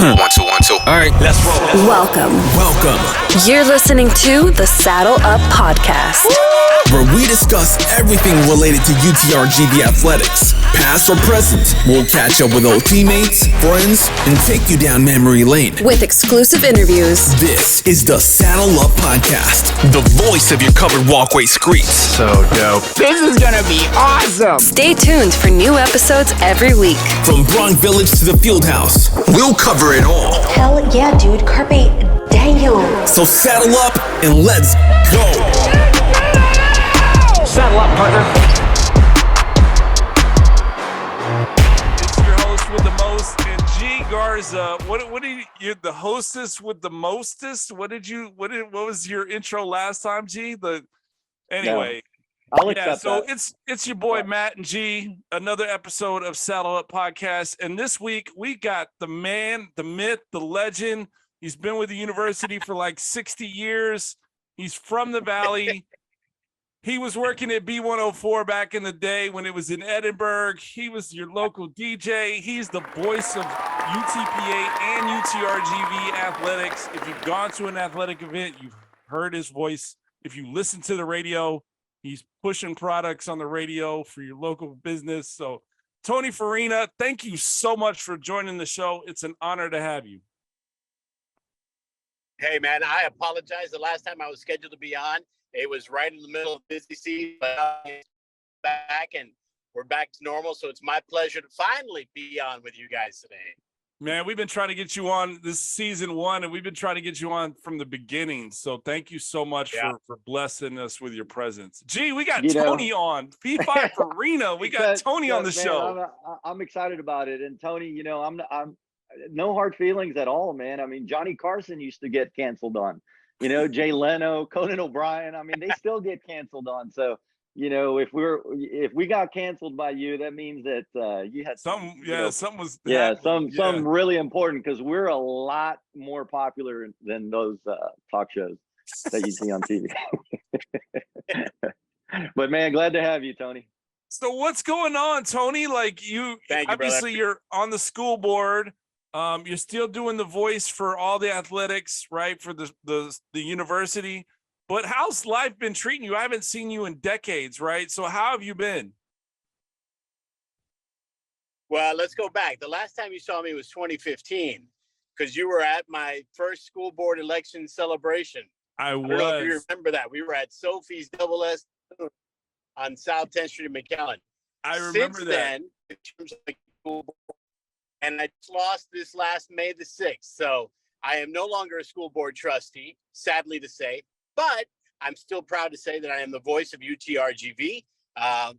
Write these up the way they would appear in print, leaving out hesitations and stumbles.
One, two, one, two. All right, let's roll. Welcome. You're listening to the Saddle Up Podcast, where we discuss everything related to UTRGV athletics, past or present. We'll catch up with old teammates, friends, and take you down memory lane with exclusive interviews. This is the Saddle Up Podcast, the voice of your covered walkway streets. So dope. This is gonna be awesome. Stay tuned for new episodes every week. From Bronx Village to the Field House, we'll cover it all. Hell yeah, dude. Carpe diem. So saddle up and let's go. Saddle up, partner. It's your host with the most, and G Garza. What did you? The hostess with the mostest. What was your intro last time, G? Anyway. I'll accept so that. it's your boy Matt and G, another episode of Saddle Up Podcast. And this week we got the man, the myth, the legend. He's been with the university for like 60 years. He's from the Valley. He was working at B104 back in the day when it was in Edinburgh. He was your local DJ. He's the voice of UTPA and UTRGV athletics. If you've gone to an athletic event, you've heard his voice. If you listen to the radio, he's pushing products on the radio for your local business. So, Tony Forina, thank you so much for joining the show. It's an honor to have you. Hey, man, I apologize. The last time I was scheduled to be on, it was right in the middle of busy season, but I'm back and we're back to normal. So it's my pleasure to finally be on with you guys today. Man, we've been trying to get you on this season one, and we've been trying to get you on from the beginning. So thank you so much for blessing us with your presence. Gee, we got Tony on. P5 Forina. We got Tony on the show. I'm excited about it. And Tony, I'm no hard feelings at all, man. I mean, Johnny Carson used to get canceled on. Jay Leno, Conan O'Brien. I mean, they still get canceled on. So, if we got canceled by you, that means that you had something really important, because we're a lot more popular than those talk shows that you see on TV. But man, glad to have you, Tony. So what's going on, Tony? Like obviously you're on the school board. You're still doing the voice for all the athletics, right? For the university. But how's life been treating you? I haven't seen you in decades, right? So how have you been? Well, let's go back. The last time you saw me was 2015, because you were at my first school board election celebration. I don't know if you remember that. We were at Sophie's Double S on South 10th Street in McAllen. I remember Since that. Then, in terms of the school board, and I just lost this last May the 6th. So I am no longer a school board trustee, sadly to say. But I'm still proud to say that I am the voice of UTRGV,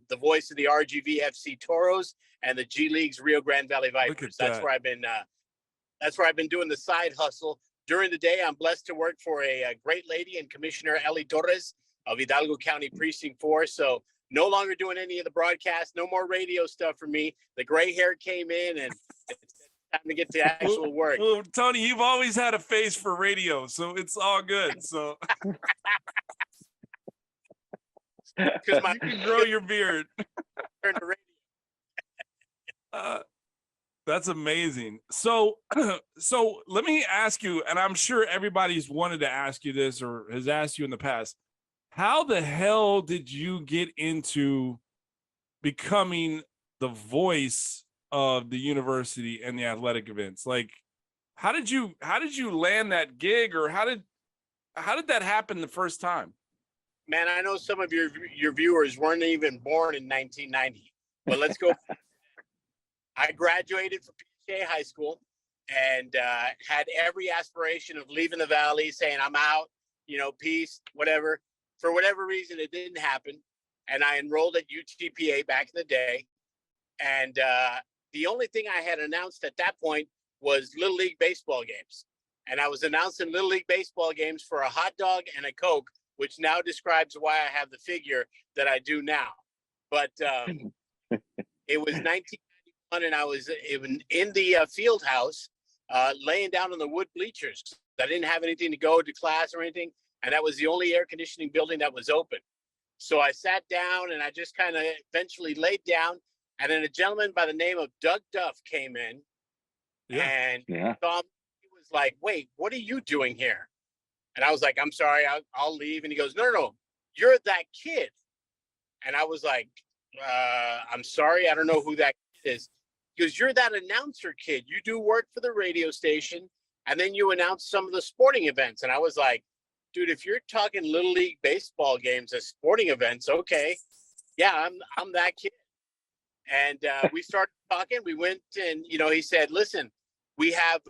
the voice of the RGV FC Toros, and the G League's Rio Grande Valley Vipers. That's where I've been. That's where I've been doing the side hustle during the day. I'm blessed to work for a great lady and Commissioner Ellie Torres of Hidalgo County Precinct 4. So no longer doing any of the broadcast. No more radio stuff for me. The gray hair came in, and it's time to get to actual work. Well, Tony, you've always had a face for radio, so it's all good. So because you can grow your beard. That's amazing. So let me ask you, and I'm sure everybody's wanted to ask you this or has asked you in the past. How the hell did you get into becoming the voice of the university and the athletic events? Like, how did you land that gig, or how did that happen the first time? Man, I know some of your viewers weren't even born in 1990, but let's go. I graduated from PCA High School and had every aspiration of leaving the Valley, saying I'm out, peace, whatever. For whatever reason, it didn't happen. And I enrolled at UTPA back in the day. And the only thing I had announced at that point was Little League baseball games. And I was announcing Little League baseball games for a hot dog and a Coke, which now describes why I have the figure that I do now. But it was 1991, and I was in the field house, laying down on the wood bleachers. I didn't have anything to go to class or anything. And that was the only air conditioning building that was open. So I sat down and I just kind of eventually laid down. And then a gentleman by the name of Doug Duff came in and saw me like, wait, what are you doing here? And I was like, I'm sorry, I'll leave. And he goes, no, you're that kid. And I was like, I'm sorry, I don't know who that kid is. He goes, you're that announcer kid. You do work for the radio station, and then you announce some of the sporting events. And I was like, dude, if you're talking Little League baseball games as sporting events, okay. Yeah, I'm that kid. And we started talking. We went and, he said, listen, we have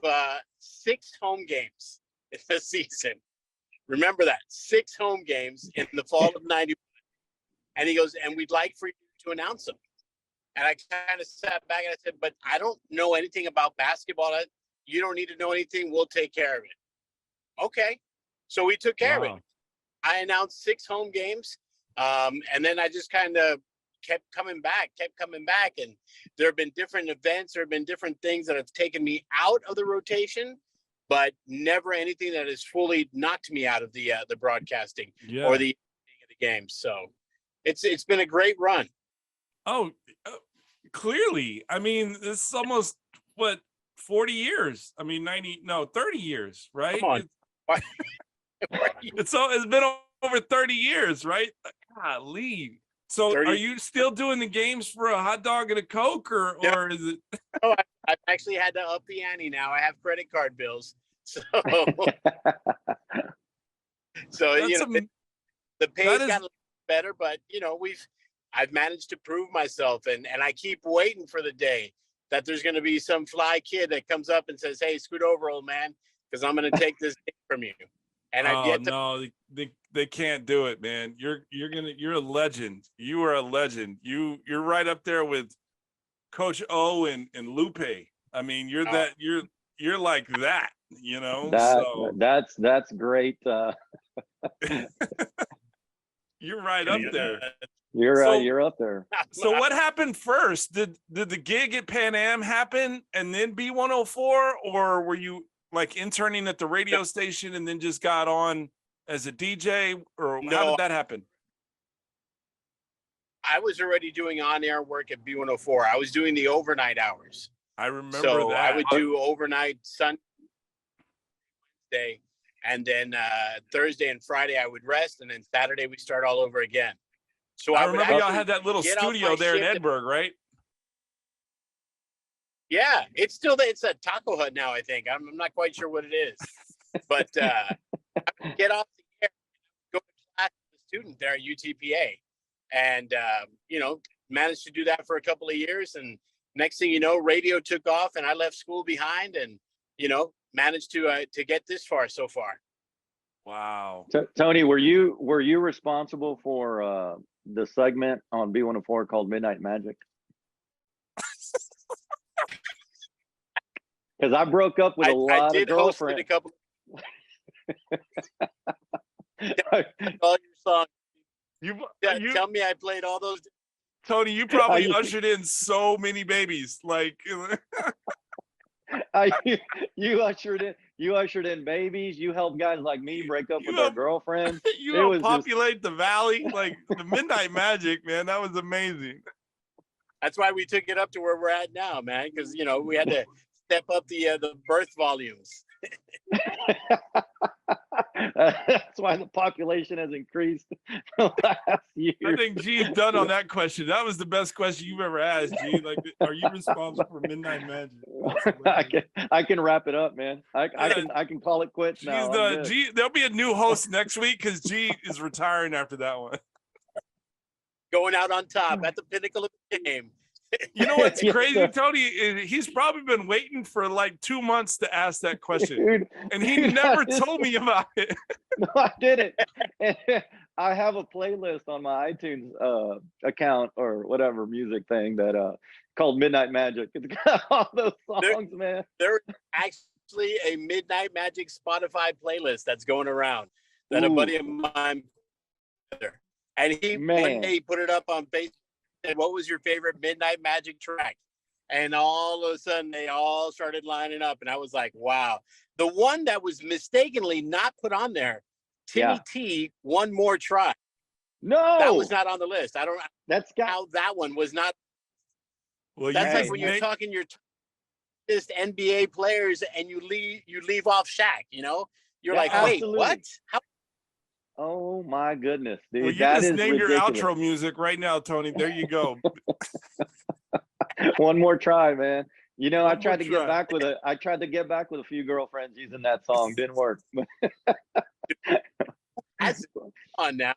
6 home games in the season. Remember that, 6 home games in the fall of 91. And he goes, and we'd like for you to announce them. And I kind of sat back and I said, but I don't know anything about basketball. You don't need to know anything. We'll take care of it. Okay. So we took care of it. I announced 6 home games. And then I just kind of kept coming back. And there have been different events. There have been different things that have taken me out of the rotation, but never anything that has fully knocked me out of the broadcasting or the games. So it's been a great run. Oh, clearly. I mean, this is almost 40 years. I mean, 30 years, right? Come on. It's been over 30 years, right? Golly. So 30. Are you still doing the games for a hot dog and a Coke or is it? No, I've actually had to up the ante now. I have credit card bills. So, the pay's got a little better, but I've managed to prove myself, and I keep waiting for the day that there's going to be some fly kid that comes up and says, hey, scoot over, old man, because I'm going to take this thing from you. And I've yet to. No, they can't do it, man. You're a legend. You are a legend. You're right up there with Coach O and Lupe. I mean, you're like that, That's great. You're right up there. You're up there. So what happened first? Did the gig at Pan Am happen and then B104, or were you like interning at the radio station and then just got on as a DJ, or how did that happen? I was already doing on-air work at B104. I was doing the overnight hours. I remember so that. I would do overnight Sunday, and then Thursday and Friday I would rest, and then Saturday we start all over again. So I remember y'all had that little studio there in Edinburgh, right? Yeah, it's still there. It's a taco hut now, I think. I'm not quite sure what it is, but I would get off the air, go to class with a student there at UTPA, and managed to do that for a couple of years. And next thing you know, radio took off, and I left school behind, and managed to get this far so far. Wow. Tony, were you responsible for the segment on B104 called Midnight Magic? Because I broke up with a lot of girlfriends. I did host all your songs. Tell me I played all those. Tony, you probably ushered in so many babies. Like you ushered in babies. You helped guys like me break up with their girlfriends. You helped populate the valley, like the Midnight Magic, man. That was amazing. That's why we took it up to where we're at now, man. Because we had to step up the birth volumes. That's why the population has increased last year. I think G's done on that question. That was the best question you've ever asked, G. Like, are you responsible for Midnight Magic? I can wrap it up, man. I can call it quits now. G's done. G, there'll be a new host next week because G is retiring after that one. Going out on top at the pinnacle of the game. You know what's crazy, Tony? He's probably been waiting for like 2 months to ask that question. Dude, and he never told me about it. No, I didn't. I have a playlist on my iTunes account or whatever music thing that called Midnight Magic. It's got all those songs, man. There's actually a Midnight Magic Spotify playlist that's going around that a buddy of mine put together. And one day he put it up on Facebook. And what was your favorite Midnight Magic track? And all of a sudden they all started lining up, and I was like, wow. The one that was mistakenly not put on there, Timmy T, One More Try. No, that was not on the list. I don't know how that one was not. Well, that's like when you're talking greatest NBA players, and you leave off Shaq. You're Yeah, like, wait, absolutely. what? How? Oh my goodness, dude. Well, you that just is named your ridiculous. outro music right now, Tony. There you go. One more try, man. I One tried to more get try. back with a few girlfriends using that song. Didn't work. That's on now.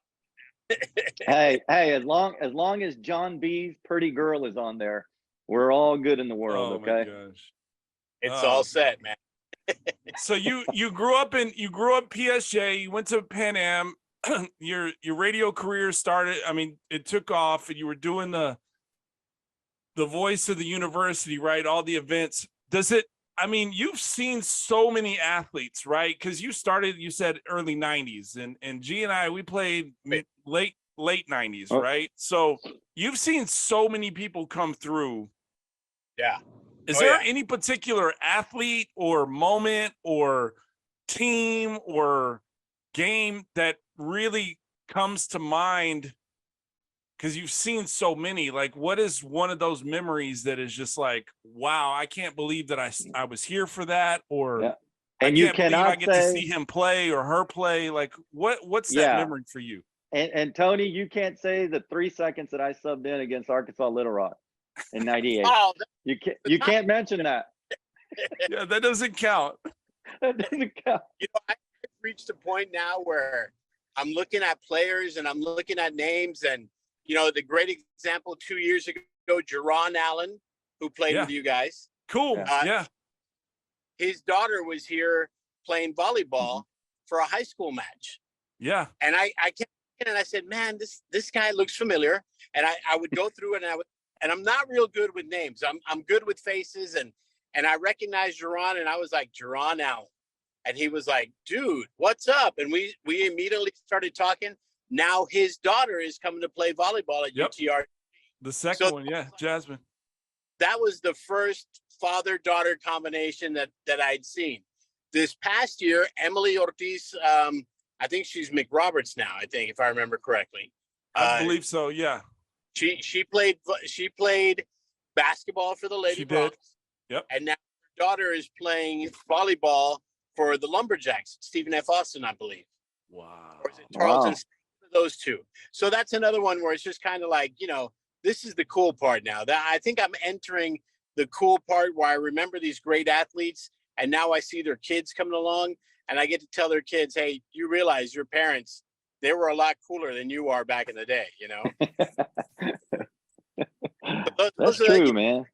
hey, as long as John B's Pretty Girl is on there, we're all good in the world, Oh my okay? gosh. It's all set, man. So you grew up PSJ, you went to Pan Am, your radio career started, I mean, it took off, and you were doing the voice of the university, right? All the events. You've seen so many athletes, right? Because you said early 90s, and G and I, we played late 90s, right? So you've seen so many people come through. Yeah. Is there any particular athlete or moment or team or game that really comes to mind? Because you've seen so many. Like, what is one of those memories that is just like, wow, I can't believe that I was here for that, or Yeah. I And you can't believe cannot I get to see him play or her play. Like, what's that Yeah. memory for you? And Tony, you can't say the 3 seconds that I subbed in against Arkansas Little Rock in '98. Oh, You can't mention that. Yeah, that doesn't count. That doesn't count. I've reached a point now where I'm looking at players and I'm looking at names, and the great example 2 years ago, Jerron Allen, who played with you guys. Cool. Yeah. His daughter was here playing volleyball for a high school match. Yeah. And I kept looking and I said, man, this guy looks familiar. And I would go through it, and I'm not real good with names. I'm good with faces, and I recognized Jerron, and I was like, Jerron Allen. And he was like, dude, what's up? And we immediately started talking. Now his daughter is coming to play volleyball at UTR. The second one, yeah, Jasmine. That was the first father-daughter combination that I'd seen. This past year, Emily Ortiz, I think she's McRoberts now, I think, if I remember correctly. I believe so, yeah. She played basketball for the Lady Bronx. Yep. And now her daughter is playing volleyball for the Lumberjacks, Stephen F. Austin, I believe. Wow. Or is it Tarleton? Wow. Those two. So that's another one where it's just kind of like, this is the cool part now. That I think I'm entering the cool part where I remember these great athletes, and now I see their kids coming along, and I get to tell their kids, hey, you realize your parents, they were a lot cooler than you are back in the day, That's true, man.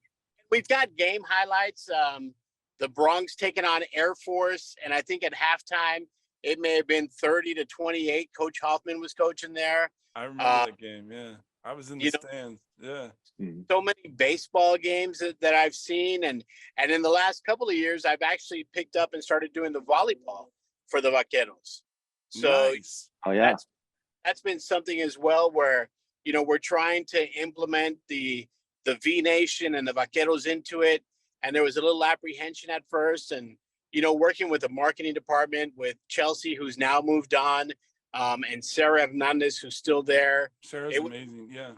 We've got game highlights. The Bronx taking on Air Force, and I think at halftime it may have been 30-28. Coach Hoffman was coaching there. I remember that game. Yeah, I was in the stands. Yeah. So many baseball games that I've seen, and in the last couple of years, I've actually picked up and started doing the volleyball for the Vaqueros. So nice. Oh yeah, that's been something as well where we're trying to implement the V Nation and the Vaqueros into it, and there was a little apprehension at first, and working with the marketing department with Chelsea, who's now moved on, and Sarah Hernandez, who's still there. Sarah's amazing. Yeah.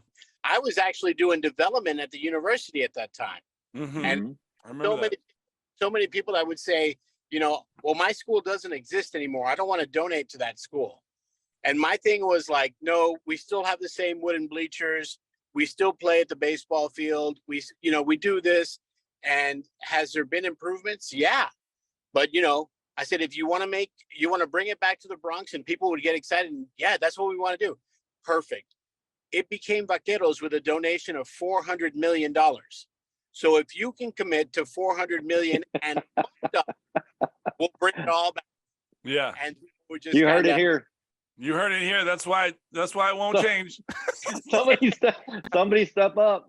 I was actually doing development at the university at that time. Mm-hmm. And I remember so many people that would say, well, my school doesn't exist anymore. I don't want to donate to that school. And my thing was like, no, we still have the same wooden bleachers. We still play at the baseball field. We do this. And has there been improvements? Yeah. But, I said, if you want to bring it back to the Bronx and people would get excited, and yeah, that's what we want to do. Perfect. It became Vaqueros with a donation of $400 million. So if you can commit to $400 million and we'll bring it all back. Yeah. And we're just you heard it here. You heard it here. That's why it won't change. Somebody step up.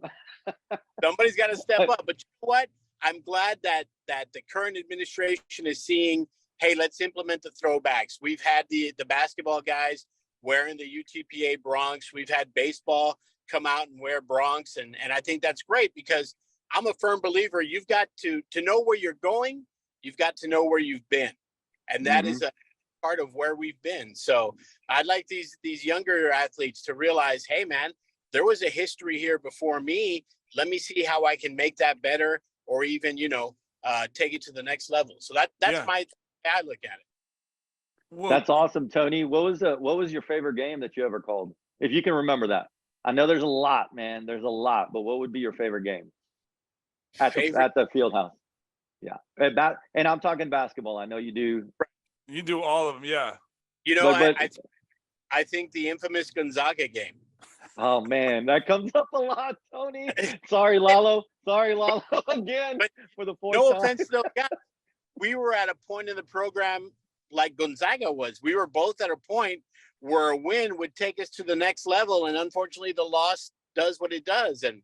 Somebody's got to step up. But you know what? I'm glad that the current administration is seeing, hey, let's implement the throwbacks. We've had the basketball guys wearing the UTPA Bronx. We've had baseball come out and wear Bronx. And I think that's great, because I'm a firm believer you've got to know where you're going. You've got to know where you've been. And that is a part of where we've been. So I'd like these younger athletes to realize, hey, man, there was a history here before me. Let me see how I can make that better, or even, take it to the next level. So that's Yeah. my I look at it. Well, That's awesome, Tony. What was your favorite game that you ever called? If you can remember that. I know there's a lot, man. There's a lot, but what would be your favorite game at the field house? Yeah, and I'm talking basketball. I know you do. you do all of them, yeah. You know, But I think the infamous Gonzaga game. oh man, that comes up a lot, Tony. Sorry, Lalo. Again But for the fourth No time. offense, though, guys. We were at a point in the program like Gonzaga was. We were both at a point where a win would take us to the next level, and unfortunately, the loss does what it does. And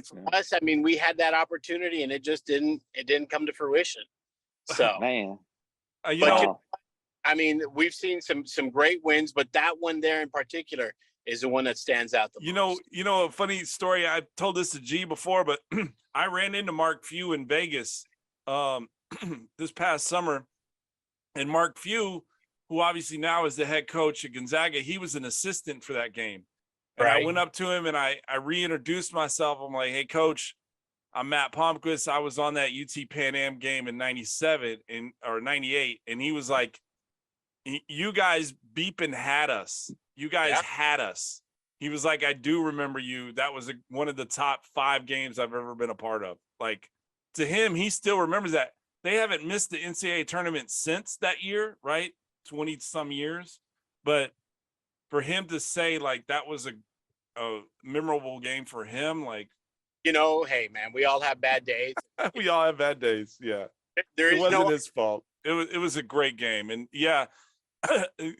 for us, I mean, we had that opportunity, and it just didn't come to fruition. So, Man, I mean, we've seen some great wins, but that one there in particular is the one that stands out the most. You know, a funny story. I told this to G before, but I ran into Mark Few in Vegas this past summer, and Mark Few, who obviously now is the head coach at Gonzaga, he was an assistant for that game. And I went up to him and I reintroduced myself. I'm like, hey, coach, I'm Matt Palmquist. I was on that UT Pan Am game in 97 or 98. And he was like, you guys beeping had us. You guys had us. He was like, I do remember you. That was one of the top 5 games I've ever been a part of. Like, to him, he still remembers that. They haven't missed the NCAA tournament since that year, right? 20 some years. But for him to say like that was a memorable game for him, like, you know, hey man, we all have bad days. We all have bad days. Yeah. It wasn't his fault. It was a great game. And yeah,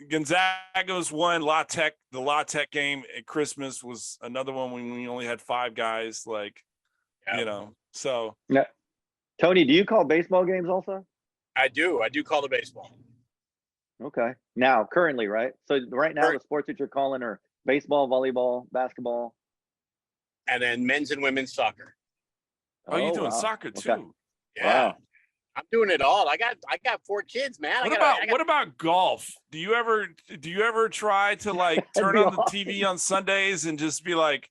Gonzaga's won. the La Tech game at Christmas was another one when we only had 5 guys, like, you know, so. Yeah. Tony, do you call baseball games also? I do call the baseball. Okay. Now, currently, right? So right now, the sports that you're calling are baseball, volleyball, basketball. And then men's and women's soccer. Oh, you're doing soccer too. Okay. Yeah. Wow. I'm doing it all. I got 4 kids, man. What about golf? Do you ever try to like turn on the TV on Sundays and just be like,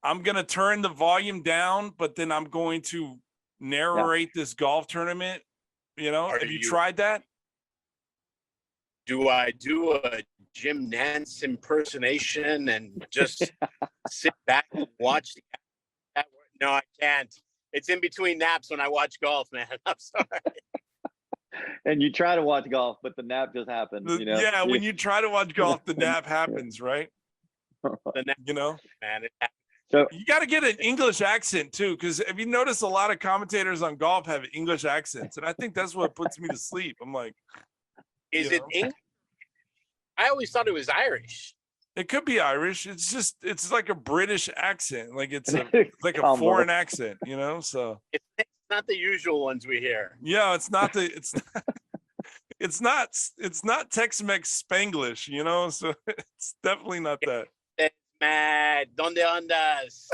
I'm going to turn the volume down, but then I'm going to narrate this golf tournament? You know, have you tried that? Do I do a Jim Nance impersonation and just sit back and watch? No, I can't. It's in between naps when I watch golf, man. I'm sorry. And you try to watch golf, but the nap just happens. You know? Yeah, when you try to watch golf, the nap happens, right? You know, man. So you got to get an English accent too, because if you notice, a lot of commentators on golf have English accents, and I think that's what puts me to sleep. I'm like, is it English? I always thought it was Irish. It could be Irish. It's like a British accent, like it's like a foreign accent, you know. So it's not the usual ones we hear. Yeah, it's not it's not Tex-Mex Spanglish, you know. So it's definitely not that. Mad, donde andas?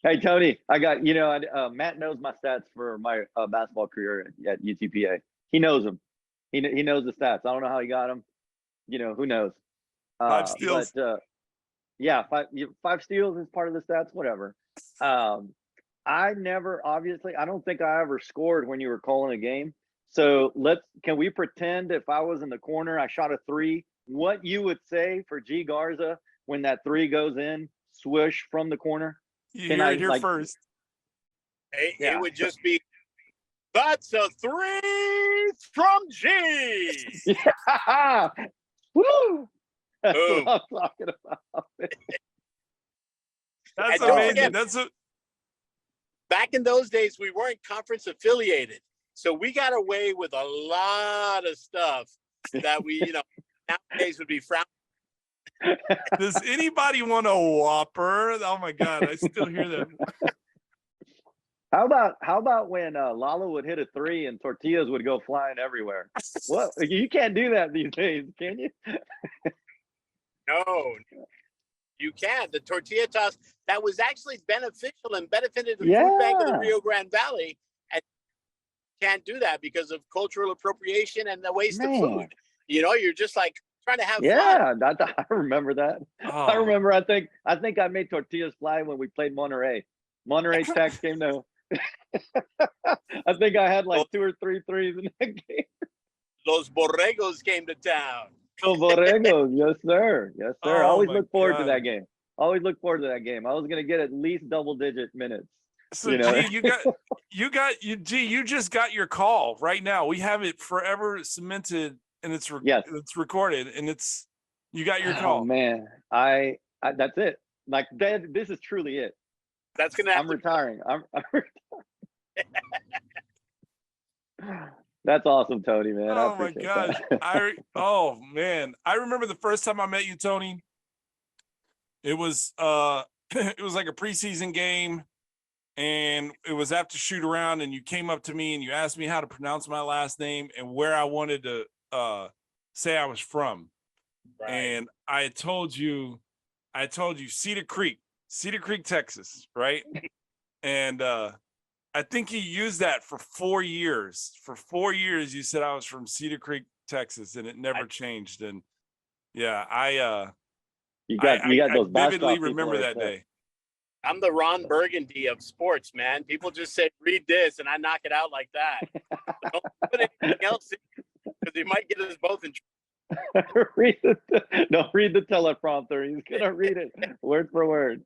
Hey Tony, I got Matt knows my stats for my basketball career at UTPA. He knows them. He knows the stats. I don't know how he got them. You know, who knows? 5 steals. But, yeah, 5 steals is part of the stats. Whatever. I don't think I ever scored when you were calling a game. So can we pretend if I was in the corner, I shot a 3, what you would say for G Garza when that 3 goes in, swish from the corner? You hear it here first. It would just be, that's a 3 from G. Yeah. Woo! That's what I'm talking about. That's amazing. Back in those days, we weren't conference affiliated. So we got away with a lot of stuff that we, nowadays would be frowned. Does anybody want a Whopper? Oh my God, I still hear that. How about when Lalo would hit a 3 and tortillas would go flying everywhere? What? You can't do that these days, can you? No, you can't. The tortilla toss, that was actually beneficial and benefited the food bank of the Rio Grande Valley. And can't do that because of cultural appropriation and the waste of food. You know, you're just like trying to have fun. Yeah, I remember that. Oh. I remember. I think I made tortillas fly when we played Monterey. Monterey Tech came to I think I had like 2 or 3 threes in that game. Los Borregos came to town. Go Borregos. Yes, sir. Yes, sir. Oh, Always my look forward to God. that game. Always look forward to that game. I was going to get at least double-digit minutes. So You know? G, you just got your call right now. We have it forever cemented, and it's recorded, and you got your call. Oh man, I that's it. Like that. This is truly it. That's gonna. I'm retiring. I'm That's awesome, Tony, man. I Oh my appreciate gosh. that. Oh man. I remember the first time I met you, Tony. It was it was like a preseason game, and it was after shoot around, and you came up to me and you asked me how to pronounce my last name and where I wanted to say I was from. Right. And I told you Cedar Creek, Texas, right? And I think you used that for 4 years. For 4 years, you said I was from Cedar Creek, Texas, and it never changed. And yeah, You got those I vividly basketball remember people that day. I'm the Ron Burgundy of sports, man. People just say, read this, and I knock it out like that. Don't put anything else in, because he might get us both in trouble. Don't read the teleprompter. He's gonna read it word for word.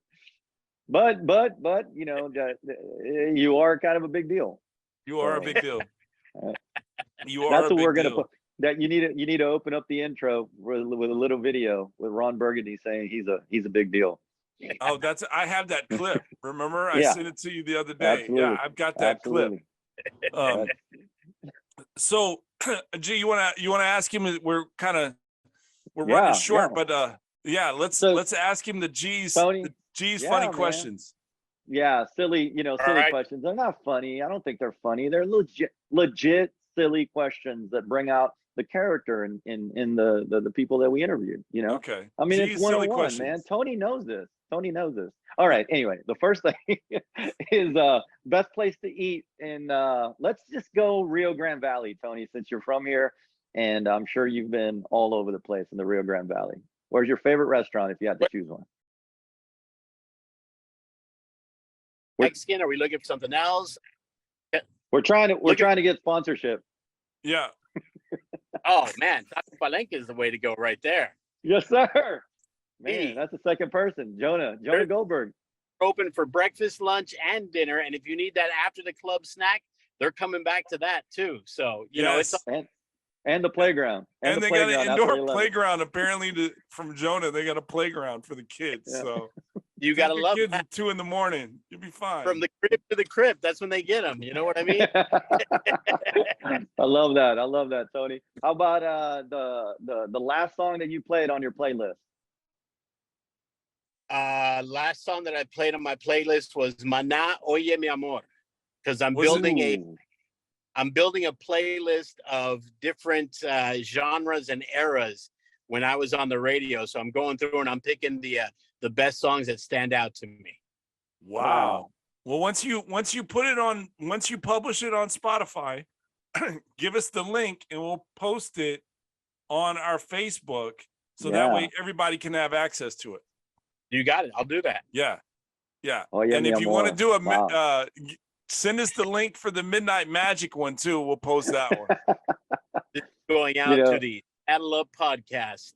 But you know, you are kind of a big deal. You are a big deal. You are. That's what we're gonna put. That you need to open up the intro with a little video with Ron Burgundy saying he's a big deal. Oh, I have that clip. Remember, I Yeah. sent it to you the other day. Absolutely. Yeah, I've got that Absolutely. clip. So, G, you wanna ask him? We're running short, but let's ask him the G's funny questions. Yeah, silly right. questions. They're not funny. I don't think they're funny. They're legit silly questions that bring out the character in the people that we interviewed. You know. Okay. I mean, G's it's silly 101, questions. man. Tony knows this. All right. Anyway, the first thing is best place to eat in. Let's just go Rio Grande Valley, Tony, since you're from here, and I'm sure you've been all over the place in the Rio Grande Valley. Where's your favorite restaurant if you had to choose one? Mexican? Are we looking for something else? We're trying to get sponsorship. Yeah. Oh man, Taco Palenque is the way to go right there. Yes, sir. Man, Hey. that's the second person. Jonah Goldberg. Open for breakfast, lunch, and dinner. And if you need that after the club snack, they're coming back to that too. So you know, it's And the playground. And the they got an playground after indoor 11. playground. Apparently, from Jonah, they got a playground for the kids. Yeah. So you gotta take your love kids that. at 2 a.m. You'll be fine. From the crib to the crib. That's when they get them. You know what I mean? I love that, Tony. How about the last song that you played on your playlist? Last song that I played on my playlist was Maná Oye Mi Amor, because I'm building a playlist of different genres and eras when I was on the radio. So I'm going through and I'm picking the best songs that stand out to me. Wow. Well, once you publish it on Spotify, give us the link and we'll post it on our Facebook so that way everybody can have access to it. You got it. I'll do that. Yeah. Oh, yeah, And if you want to do wow. send us the link for the Midnight Magic one too. We'll post that one. This is going out to the Saddle Up podcast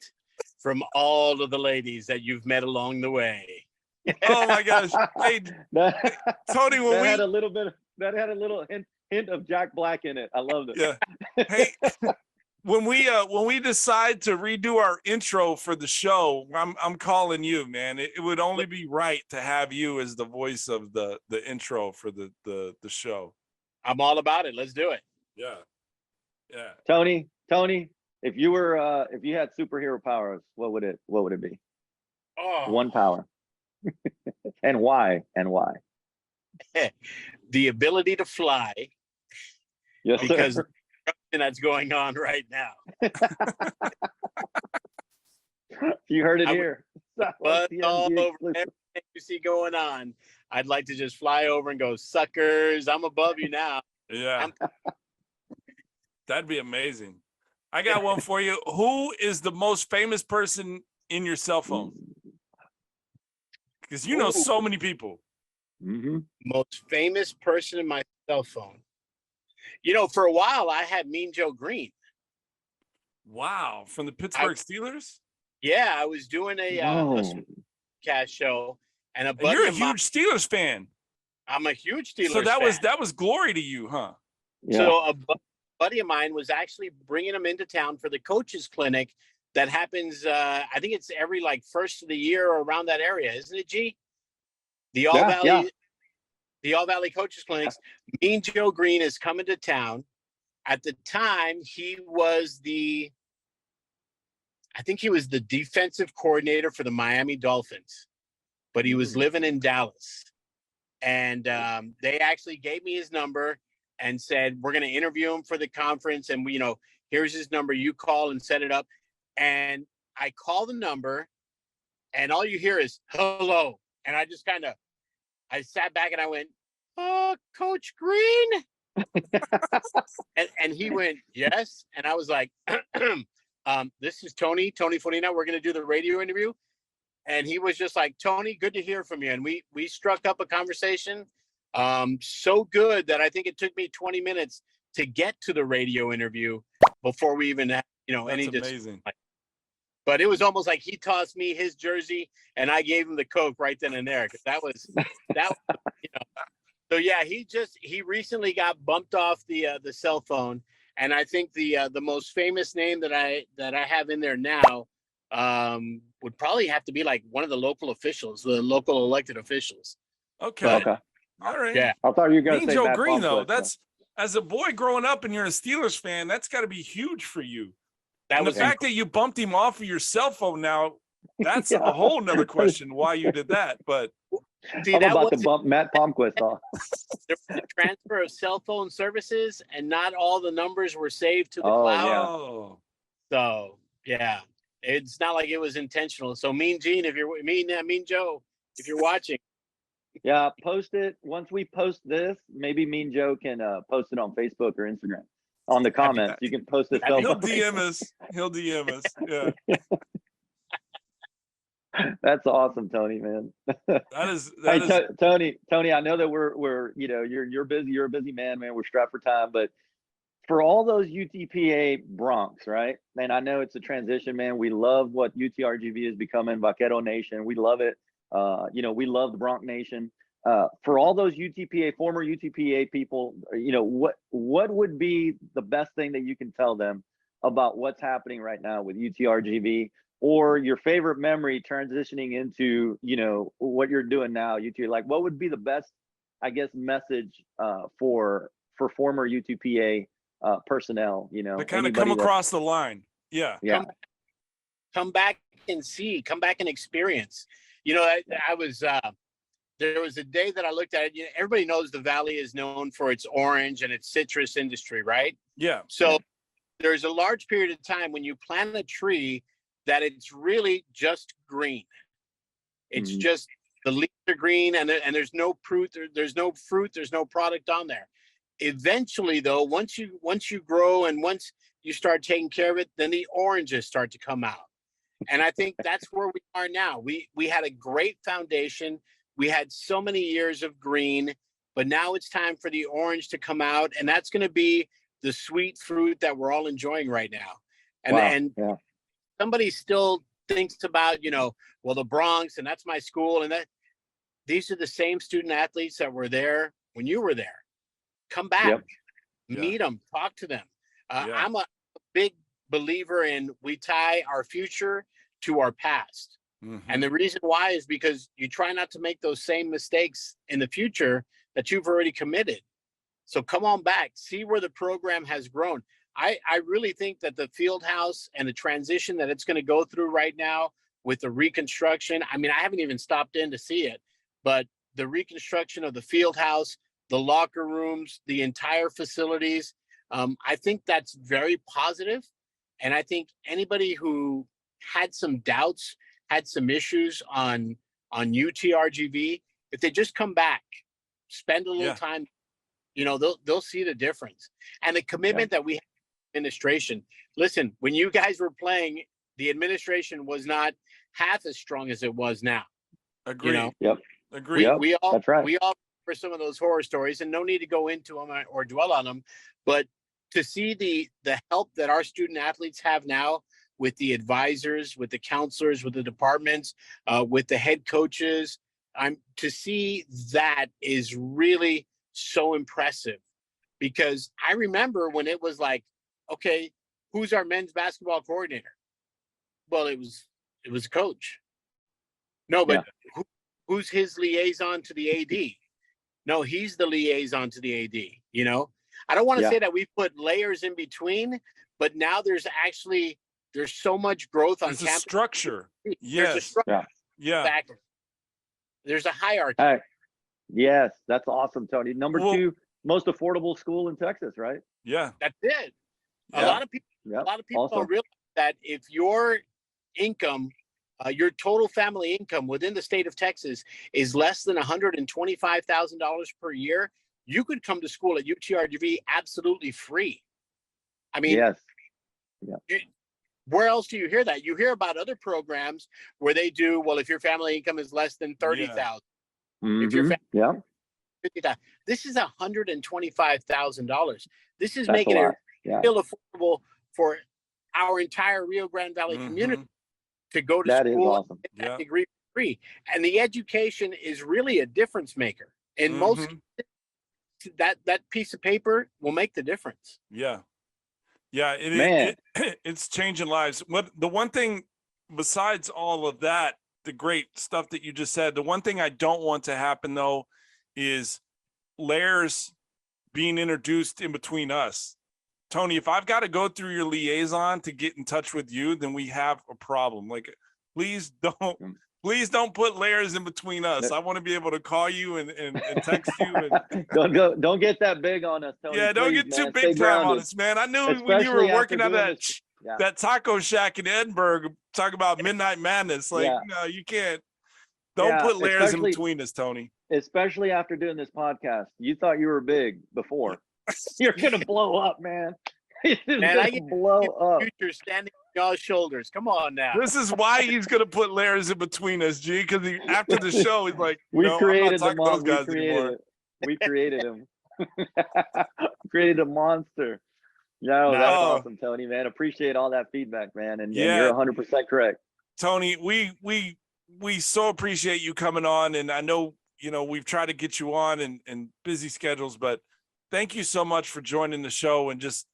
from all of the ladies that you've met along the way. Oh my gosh. Hey, Tony, that had a little hint of Jack Black in it. I loved it. Yeah. Hey, when we decide to redo our intro for the show, I'm calling you, man. It would only be right to have you as the voice of the intro for the show. I'm all about it. Let's do it. Yeah. Yeah. Tony, if you had superhero powers, what would it be? Oh, One power. And why? the ability to fly, Yes, because sir. that's going on right now. You heard it here. But all over everything you see going on, I'd like to just fly over and go, suckers, I'm above you now. Yeah. That'd be amazing. I got one for you. Who is the most famous person in your cell phone? Because you know so many people. Most famous person in my cell phone. You know, for a while I had Mean Joe Green. Wow, from the Pittsburgh Steelers? Yeah, I was doing a cast show, and And you're a huge Steelers fan. I'm a huge Steelers So that fan. was glory to you, huh? Yeah. So a buddy of mine was actually bringing him into town for the coaches clinic that happens. I think it's every like first of the year or around that area, isn't it? G, the All Valley, the All Valley coaches clinics. Mean Joe Green is coming to town. At the time, I think he was the defensive coordinator for the Miami Dolphins, but he was living in Dallas. And they actually gave me his number and said, we're going to interview him for the conference. And, here's his number. You call and set it up. And I call the number and all you hear is hello. And I just I sat back and I went, oh, Coach Green. and he went, yes. And I was like, this is Tony Forina. We're going to do the radio interview. And he was just like, Tony, good to hear from you. And we struck up a conversation so good that I think it took me 20 minutes to get to the radio interview before we even had, That's amazing. But it was almost like he tossed me his jersey and I gave him the Coke right then and there. Cause that was, So yeah, he recently got bumped off the cell phone. And I think the most famous name that I have in there now would probably have to be like one of the local officials, the local elected officials. Okay. Okay. All right. Yeah. I thought you were going to Mean say Joe Matt Green, though. Plumquist, That's as a boy growing up and you're a Steelers fan, that's got to be huge for you. That And was the fact that you bumped him off of your cell phone now, that's a whole nother question why you did that. But see, I'm that about to was bump Matt Plumquist off. there was a transfer of cell phone services, and not all the numbers were saved to the Oh, cloud. yeah. oh, So yeah, it's not like it was intentional. So Mean Gene, if you're Mean Joe, if you're watching, Yeah, post it. Once we post this, maybe Mean Joe can post it on Facebook or Instagram. On the comments, you can post it. he'll DM us. He'll DM us. Yeah, That's awesome, Tony, man. that is. Tony, I know that we're you're busy. You're a busy man, man. We're strapped for time, but for all those UTPA Broncs, right? And I know it's a transition, man. We love what UTRGV is becoming, Vaquero Nation. We love it. We love the Bronc Nation. For all those former UTPA people, what would be the best thing that you can tell them about what's happening right now with UTRGV, or your favorite memory transitioning into, what you're doing now? Like, what would be the best, I guess, message for former UTPA personnel? To kind of come across the line. Yeah. come back and see, come back and experience. I was. There was a day that I looked at it. Everybody knows the Valley is known for its orange and its citrus industry, right? Yeah. So there's a large period of time when you plant a tree that it's really just green. It's just the leaves are green and there's no fruit. There's no fruit. There's no product on there. Eventually, though, once you grow and once you start taking care of it, then the oranges start to come out. And I think that's where we are now. We had a great foundation. We had so many years of green, but now it's time for the orange to come out, and that's going to be the sweet fruit that we're all enjoying right now. And somebody still thinks about, the Bronx, and that's my school, and that these are the same student athletes that were there when you were there. Come back, meet them, talk to them. I'm a big believer in we tie our future to our past. And the reason why is because you try not to make those same mistakes in the future that you've already committed. So come on back, see where the program has grown. I really think that the field house and the transition that it's going to go through right now with the reconstruction, I mean, I haven't even stopped in to see it, but the reconstruction of the field house, the locker rooms, the entire facilities, I think that's very positive. And I think anybody who had some doubts, had some issues on UTRGV, if they just come back, spend a little time, they'll see the difference. And the commitment that we have in administration. Listen, when you guys were playing, the administration was not half as strong as it was now. Agreed. Yep. Agreed. Yep, We all that's right. we all for some of those horror stories, and no need to go into them or dwell on them, but to see the help that our student athletes have now with the advisors, with the counselors, with the departments, with the head coaches, to see that is really so impressive, because I remember when it was like, okay, who's our men's basketball coordinator? Well, it was a coach. No, but who's his liaison to the AD? No, he's the liaison to the AD. You know, I don't want to say that we put layers in between, but now there's so much growth on There's a campus. structure. There's Yes. a structure. Yeah. Exactly. There's a hierarchy. All right. Yes, that's awesome, Tony. Number Well- 2 most affordable school in Texas, right? Yeah. That's it. A Yeah. lot of people don't realize that if your income, your total family income within the state of Texas is less than $125,000 per year, you could come to school at UTRGV absolutely free. I mean, Yes. where else do you hear that? You hear about other programs where they do, well, if your family income is less than 30,000, if your family 50,000, this is $125,000. This is That's making a it lot. still affordable for our entire Rio Grande Valley community to go to That is school awesome. and get that degree free. And the education is really a difference maker. In most, that piece of paper will make the difference. Yeah. Yeah. It's changing lives. The one thing besides all of that, the great stuff that you just said, the one thing I don't want to happen though is layers being introduced in between us. Tony, if I've got to go through your liaison to get in touch with you, then we have a problem. Like, please don't put layers in between us. I want to be able to call you and text you. And Don't get that big on us, Tony. yeah, don't please, get too man. big Stay time on grounded. us, man. I knew when you were Especially working after out doing this. Yeah. that taco shack in Edinburgh, talk about midnight madness. Like, no, you can't. Don't put layers in between us, Tony. Especially after doing this podcast. You thought you were big before. You're gonna blow up, man. You're I gonna get blow up. future standing on y'all's shoulders. Come on now. This is why he's gonna put layers in between us, G. Because after the show, he's like, We no, created I'm not talking to those guys anymore. We created him. Created a monster. Yeah, that's awesome, Tony, man. Appreciate all that feedback, man. And you're 100% correct. Tony, we so appreciate you coming on, and I know we've tried to get you on and busy schedules, but thank you so much for joining the show. And just,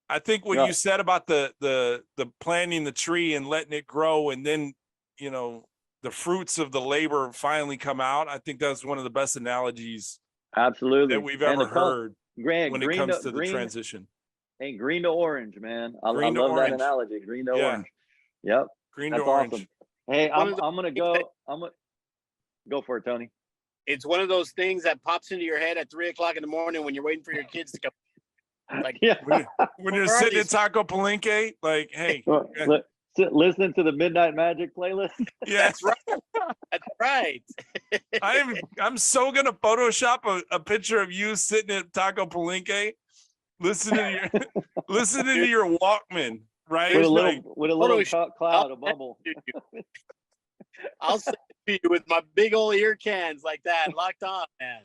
I think what you said about the planting the tree and letting it grow, and then the fruits of the labor finally come out. I think that's one of the best analogies Absolutely that we've ever heard when it comes to the transition. Hey, green to orange, man. I love orange. that analogy. Green to orange. Yep. Green That's to orange. Awesome. Hey, I'm gonna go. Go for it, Tony. It's one of those things that pops into your head at 3:00 in the morning when you're waiting for your kids to come. Like, when you're sitting at Taco Palenque, like, hey, listening to the Midnight Magic playlist. Yeah, that's right. That's right. I'm so gonna Photoshop a picture of you sitting at Taco Palenque, listening to your Walkman, right? With a little cloud, a bubble. I'll send it to you with my big old ear cans like that, locked on, man.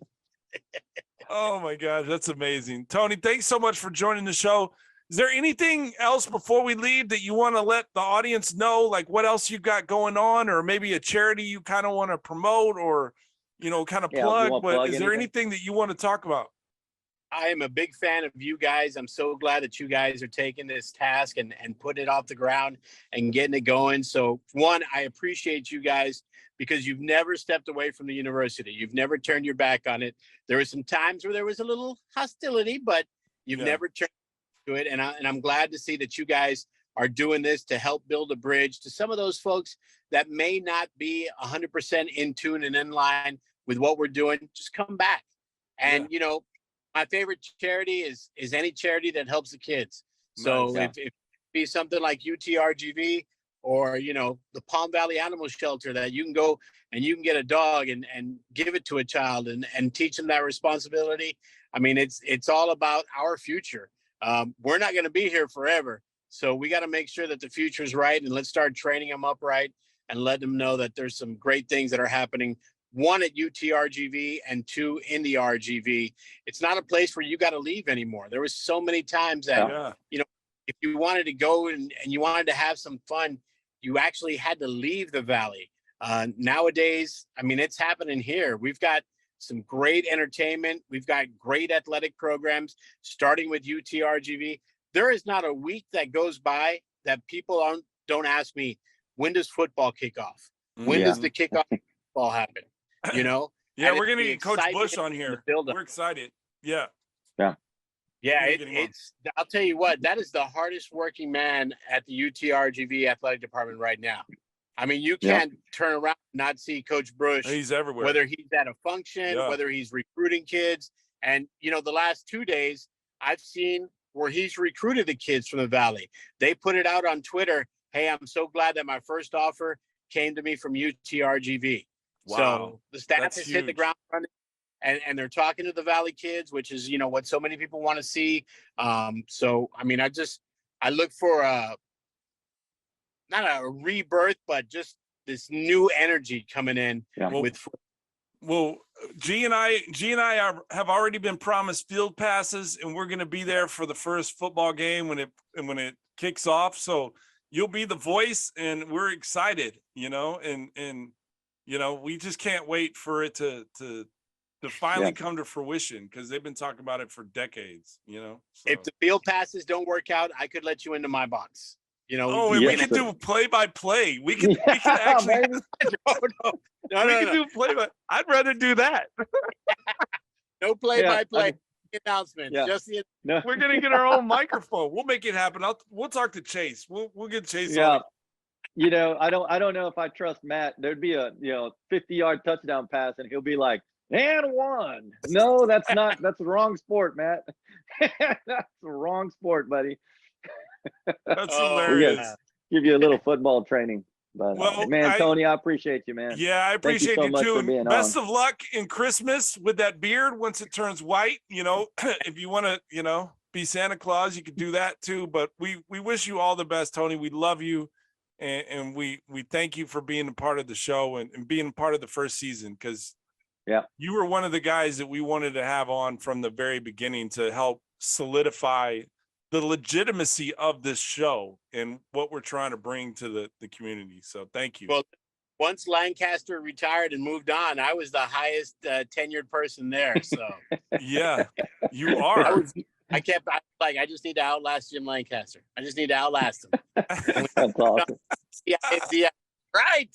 Oh my gosh, that's amazing. Tony, thanks so much for joining the show. Is there anything else before we leave that you want to let the audience know, like what else you got going on, or maybe a charity you kind of want to promote or, kind of plug, but is there anything that you want to talk about? I am a big fan of you guys. I'm so glad that you guys are taking this task and putting it off the ground and getting it going. So one, I appreciate you guys because you've never stepped away from the university. You've never turned your back on it. There were some times where there was a little hostility, but you've never turned to it. And I'm glad to see that you guys are doing this to help build a bridge to some of those folks that may not be 100% in tune and in line with what we're doing. Just come back. And, my favorite charity is any charity that helps the kids. So if it be something like UTRGV or, the Palm Valley Animal Shelter that you can go and you can get a dog and give it to a child and teach them that responsibility. I mean, it's all about our future. We're not going to be here forever. So we got to make sure that the future is right, and let's start training them up right and let them know that there's some great things that are happening one at UTRGV and two in the RGV. It's not a place where you got to leave anymore. There was so many times that, you know, if you wanted to go and you wanted to have some fun, you actually had to leave the Valley. Nowadays, I mean, it's happening here. We've got some great entertainment. We've got great athletic programs, starting with UTRGV. There is not a week that goes by that people don't ask me, when does football kick off? When does the kickoff football happen? You know? Yeah, and we're going to get Coach Bush on here. We're excited. Yeah. Yeah, it's. I'll tell you what, that is the hardest working man at the UTRGV athletic department right now. I mean, you can't turn around and not see Coach Bush. He's everywhere. Whether he's at a function, whether he's recruiting kids. And, you know, the last 2 days, I've seen where he's recruited the kids from the Valley. They put it out on Twitter. Hey, I'm so glad that my first offer came to me from UTRGV. Wow. So the staff That's has huge. hit the ground running. And they're talking to the Valley kids, which is, you know, what so many people want to see. So, I mean, I look for not a rebirth, but just this new energy coming in with. Well, G and I have already been promised field passes, and we're going to be there for the first football game when it kicks off. So you'll be the voice, and we're excited, you know, and you know, we just can't wait for it to finally come to fruition, because they've been talking about it for decades, you know. So. If the field passes don't work out, I could let you into my box. You know, and we could do play-by-play. We can actually no, do play-by. I'd rather do that. No play-by-play announcement. Just we're gonna get our own microphone. We'll make it happen. We'll talk to Chase. We'll get Chase. Yeah. You know, I don't know if I trust Matt. There'd be a 50-yard touchdown pass, and he'll be like, and one. No, that's the wrong sport, Matt. That's the wrong sport, buddy. That's hilarious. Give you a little football training. But Well, Tony, I appreciate you, man. Yeah, I appreciate Thank you so you much too. for being Best on. of luck in Christmas with that beard once it turns white. You know, if you want to, you know, be Santa Claus, you could do that too. But we wish you all the best, Tony. We love you. And we thank you for being a part of the show and being part of the first season, because you were one of the guys that we wanted to have on from the very beginning to help solidify the legitimacy of this show and what we're trying to bring to the community. So thank you. Well, once Lancaster retired and moved on, I was the highest tenured person there. So yeah, you are. I just need to outlast Jim Lancaster. I just need to outlast him. That's awesome. Right.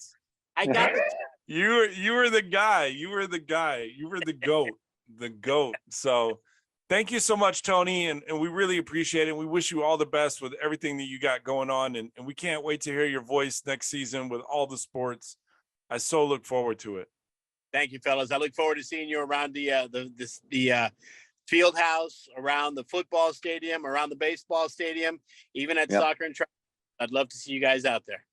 I got it. You were the guy. You were the guy. You were the GOAT. The GOAT. So thank you so much, Tony. And we really appreciate it. We wish you all the best with everything that you got going on. And we can't wait to hear your voice next season with all the sports. I so look forward to it. Thank you, fellas. I look forward to seeing you around the field house, around the football stadium, around the baseball stadium, even at soccer and track. I'd love to see you guys out there.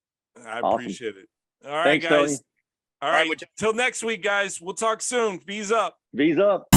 I appreciate it. All right, Thanks, guys. Tony. All right. Till next week, guys. We'll talk soon. V's up. V's up.